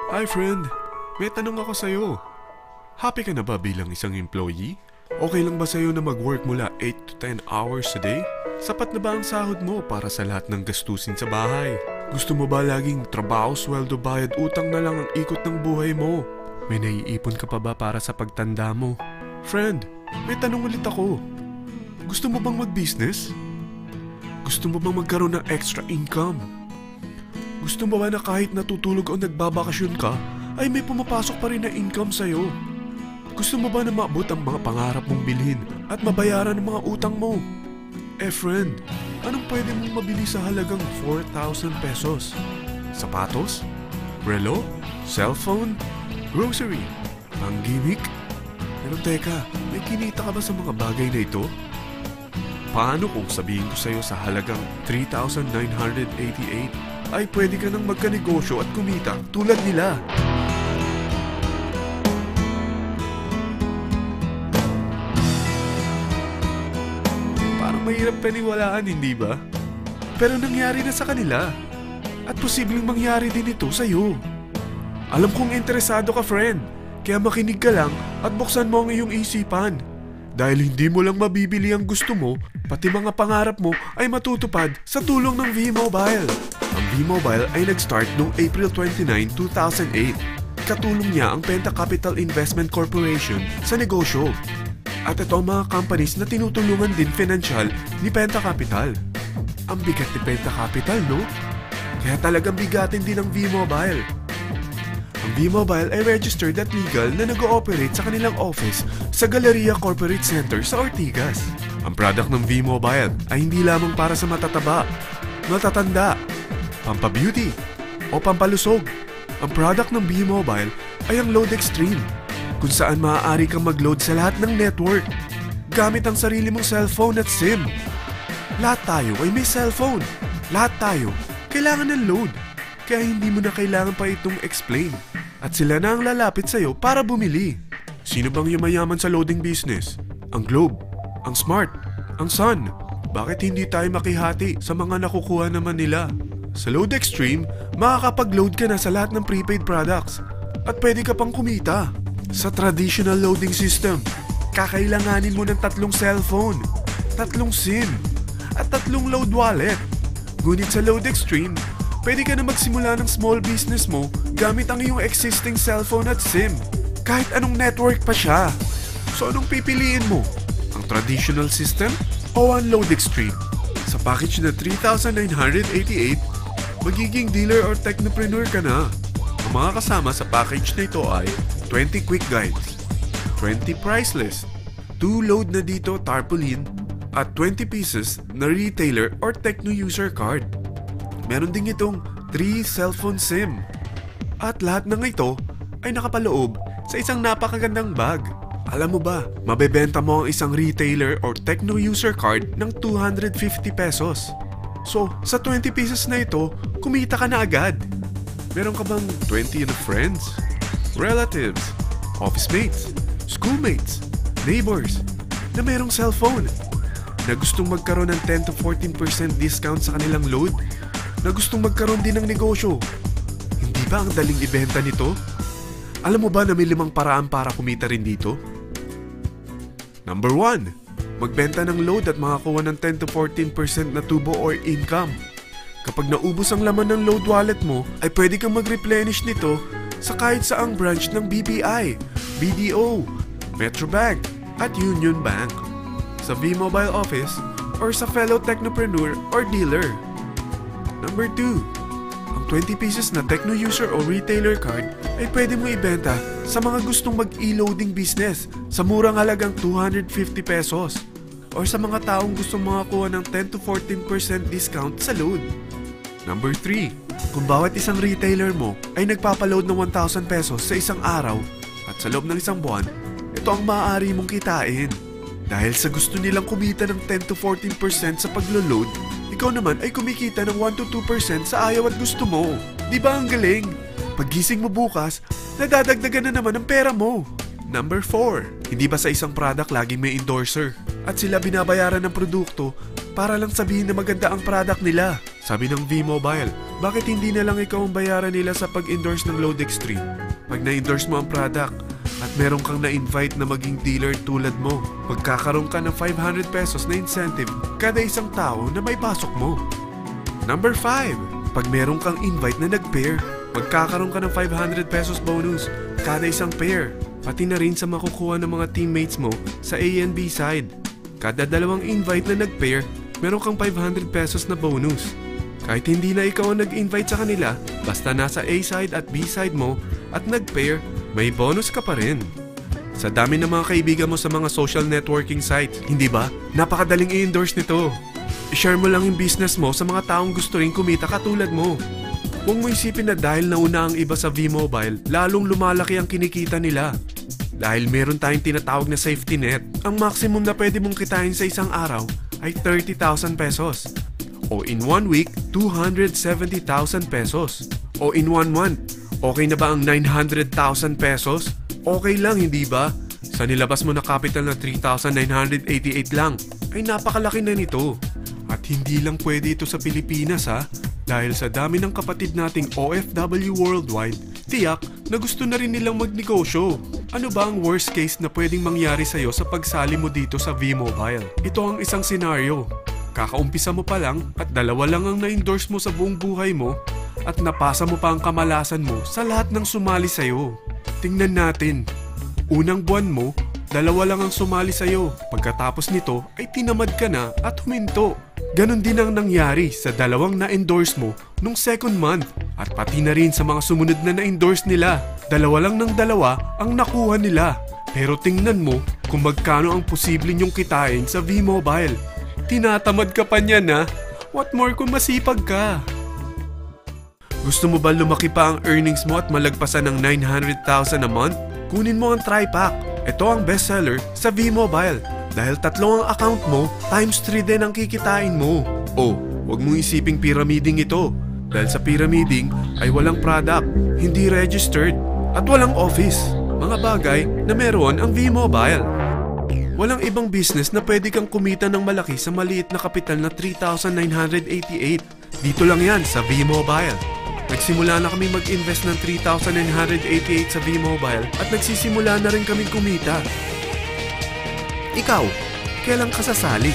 Hi friend, may tanong ako sa'yo. Happy ka na ba bilang isang employee? Okay lang ba sa'yo na mag-work mula 8 to 10 hours a day? Sapat na ba ang sahod mo para sa lahat ng gastusin sa bahay? Gusto mo ba laging trabaho, sweldo, bayad, utang na lang ang ikot ng buhay mo? May naiipon ka pa ba para sa pagtanda mo? Friend, may tanong ulit ako. Gusto mo bang mag-business? Gusto mo bang magkaroon ng extra income? Gusto mo ba na kahit natutulog o nagbabakasyon ka, ay may pumapasok pa rin na income sa'yo? Gusto mo ba na maabot ang mga pangarap mong bilhin at mabayaran ang mga utang mo? Friend, anong pwede mong mabili sa halagang 4,000 pesos? Sapatos? Relo? Cellphone? Grocery? Ang gimmick? Pero teka, may kinita ka ba sa mga bagay na ito? Paano kung sabihin ko sa'yo sa halagang 3,988 ay pwede ka nang magkanegosyo at kumita tulad nila? Parang mahirap paniwalaan, hindi ba? Pero nangyari na sa kanila. At posibleng mangyari din ito sa'yo. Alam kong interesado ka, friend. Kaya makinig ka lang at buksan mo ang iyong isipan. Dahil hindi mo lang mabibili ang gusto mo, pati mga pangarap mo ay matutupad sa tulong ng V-Mobile. Ang V-Mobile ay nag-start noong April 29, 2008. Katulong niya ang Penta Capital Investment Corporation sa negosyo. At ito ang mga companies na tinutulungan din financial ni Penta Capital. Ang bigat ni Penta Capital, no? Kaya talagang bigatin din ang V-Mobile. Ang V-Mobile ay registered at legal na nag-ooperate sa kanilang office sa Galleria Corporate Center sa Ortigas. Ang product ng V-Mobile ay hindi lamang para sa matataba, matatanda, pampabeauty, o pampalusog. Ang product ng V-Mobile ay ang Load Extreme, kung saan maaari kang mag-load sa lahat ng network gamit ang sarili mong cellphone at SIM. Lahat tayo ay may cellphone. Lahat tayo kailangan ng load. Kaya hindi mo na kailangan pa itong explain. At sila na ang lalapit sa'yo para bumili. Sino bang yumayaman sa loading business? Ang Globe, ang Smart, ang Sun. Bakit hindi tayo makihati sa mga nakukuha naman nila? Sa Load Extreme, makakapag-load ka na sa lahat ng prepaid products. At pwede ka pang kumita. Sa traditional loading system, kakailanganin mo ng 3 cellphone, 3 SIM, at 3 load wallet. Ngunit sa Load Extreme, pwede ka na magsimula ng small business mo gamit ang iyong existing cellphone at SIM. Kahit anong network pa siya. So anong pipiliin mo? Ang traditional system o ang Load Extreme? Sa package na 3,988, magiging dealer or technopreneur ka na. Ang mga kasama sa package na ito ay 20 quick guides, 20 price list, 2 load na dito tarpaulin, at 20 pieces na retailer or techno user card. Meron din itong 3 cellphone SIM. At lahat ng ito ay nakapaloob sa isang napakagandang bag. Alam mo ba, mabebenta mo ang isang retailer or techno user card ng 250 pesos. So, sa 20 pieces na ito, kumita ka na agad. Meron ka bang 20 na friends, relatives, office mates, schoolmates, neighbors na merong cellphone na gustong magkaroon ng 10 to 14% discount sa kanilang load? Na gustong magkaroon din ng negosyo? Hindi ba ang daling ibenta nito? Alam mo ba na may 5 paraan para kumita rin dito? Number 1. Magbenta ng load at makakuha ng 10 to 14% na tubo or income. Kapag naubos ang laman ng load wallet mo, ay pwede kang mag-replenish nito sa kahit saang branch ng BPI, BDO, Metrobank, at Union Bank, sa V-Mobile office, or sa fellow technopreneur or dealer. Number 2. Ang 20 pieces na techno user o retailer card ay pwede mo ibenta sa mga gustong mag-e-loading business sa murang halagang 250 pesos or sa mga taong gustong makakuha ng 10 to 14% discount sa load. Number 3. Kung bawat isang retailer mo ay nagpapaload ng 1,000 pesos sa isang araw at sa loob ng isang buwan, ito ang maaari mong kitain. Dahil sa gusto nilang kumita ng 10 to 14% sa paglo-load, ikaw naman ay kumikita ng 1 to 2% sa ayaw at gusto mo. Di ba ang galing? Paggising mo bukas, nadadagdagan na naman ang pera mo. Number 4. Hindi ba sa isang product laging may endorser? At sila binabayaran ng produkto para lang sabihin na maganda ang product nila. Sabi ng V-Mobile, bakit hindi na lang ikaw ang bayaran nila sa pag-endorse ng Load Extreme? Pag na-endorse mo ang product at meron kang na-invite na maging dealer tulad mo, magkakaroon ka ng 500 pesos na incentive kada isang tao na may pasok mo. Number 5. Pag meron kang invite na nag-pair, magkakaroon ka ng 500 pesos bonus kada isang pair, pati na rin sa makukuha ng mga teammates mo sa A and B side. Kada dalawang invite na nag-pair, meron kang 500 pesos na bonus. Kahit hindi na ikaw ang nag-invite sa kanila, basta nasa A side at B side mo at nag-pair, may bonus ka pa rin. Sa dami ng mga kaibigan mo sa mga social networking sites, hindi ba? Napakadaling i-endorse nito. I-share mo lang yung business mo sa mga taong gusto rin kumita katulad mo. Huwag mo isipin na dahil nauna ang iba sa V-Mobile, lalong lumalaki ang kinikita nila. Dahil meron tayong tinatawag na safety net, ang maximum na pwede mong kitain sa isang araw ay 30,000 pesos. O in 1 week, 270,000 pesos. O in 1 month, okay na ba ang 900,000 pesos? Okay lang, hindi ba? Sa nilabas mo na capital na 3,988 lang, ay napakalaki na nito. At hindi lang pwede ito sa Pilipinas ha, dahil sa dami ng kapatid nating OFW worldwide, tiyak na gusto na rin nilang magnegosyo. Ano ba ang worst case na pwedeng mangyari sa'yo sa pagsali mo dito sa V-Mobile? Ito ang isang senaryo. Kakaumpisa mo pa lang at dalawa lang ang na-endorse mo sa buong buhay mo at napasa mo pa ang kamalasan mo sa lahat ng sumali sa'yo. Tingnan natin. Unang buwan mo, dalawa lang ang sumali sa'yo. Pagkatapos nito ay tinamad ka na at huminto. Ganon din ang nangyari sa dalawang na-endorse mo nung second month at pati na rin sa mga sumunod na na-endorse nila. Dalawa lang ng dalawa ang nakuha nila. Pero tingnan mo kung magkano ang posible nyong kitain sa V-Mobile. Tinatamad ka pa niyan ha? What more kung masipag ka? Gusto mo ba lumaki pa ang earnings mo at malagpasan ng 900,000 a month? Kunin mo ang TriPack. Ito ang bestseller sa V-Mobile. Dahil 3 ang account mo, times 3 din ang kikitain mo. Oh, huwag mong isiping pyramiding ito. Dahil sa pyramiding ay walang product, hindi registered, at walang office. Mga bagay na meron ang V-Mobile. Walang ibang business na pwede kang kumita ng malaki sa maliit na kapital na 3,988. Dito lang yan sa V-Mobile. Nagsimula na kami mag-invest ng 3,988 sa V-Mobile at nagsisimula na rin kaming kumita. Ikaw, kailan ka sasali?